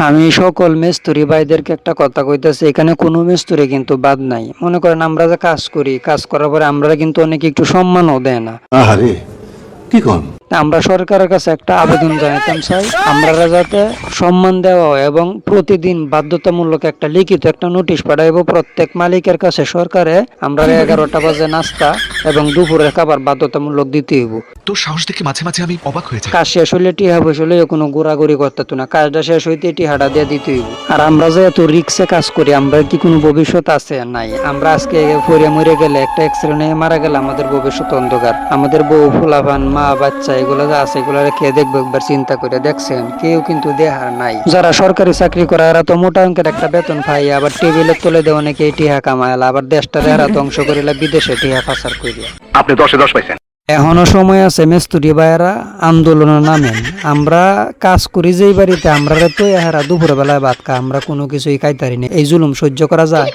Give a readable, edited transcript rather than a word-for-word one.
আমি সকল মিস্ত্রি ভাইদেরকে একটা কথা কইতেছি, এখানে কোনো মিস্ত্রি কিন্তু বাদ নাই। মনে করেন আমরা যে কাজ করি, কাজ করার পরে আমরা কিন্তু অনেকে একটু সম্মানও দেয় না। আহারে কি কোন? আমরা সরকারের কাছে একটা আবেদন জানাতাম চাই, আমরা যাতে সম্মান দেওয়া হয় এবং প্রতিদিন বাধ্যতামূলক একটা লিখিত একটা নোটিশ পাঠাইব প্রত্যেক মালিকের কাছে সরকারে। আমরা 11টা বাজে নাস্তা এবং দুপুরের খাবার বাধ্যতামূলক দিতে হইব। তোর সাহস দেখে মাঝে মাঝে আমি অবাক হয়ে যাই। কাজ শেষ হইলে টিহা বসলে কোনো ঘোরাঘুরি করতে তো না, কাজটা শেষ হইতে টিহাটা দিয়ে দিতে হইব। আর আমরা যে এত রিক্সে কাজ করি, আমরা কি কোনো ভবিষ্যৎ আছে? নাই। আমরা আজকে পড়ে মরে গেলে, একটা অ্যাক্সিডেন্টে মারা গেলে আমাদের ভবিষ্যৎ অন্ধকার। আমাদের বউ ফুলাফান মা বাচ্চা এগুলো যে আছে, এগুলো কে দেখবে একবার চিন্তা করে দেখছেন? কেউ কিন্তু দেহার নাই। যারা সরকারি চাকরি করে এরা তো মোটা অঙ্কের একটা বেতন পাই, আবার টেবিলে তুলে দেওয়া অনেকে টিহা কামাইলা, আবার দেশটারে এরা ধ্বংস করিলা বিদেশে টিহা পাচার করিয়া। আপনি 10-10 পাইছেন। এখনো সময় আছে, মিস্ত্রি ভাইয়েরা আন্দোলনে নামেন। আমরা কাজ করি যেই বাড়িতে, আমরা তো এহারা দুপুর বেলায় ভাত খা, আমরা কোনো কিছুই খাইতারি না। এই জুলুম সহ্য করা যায়?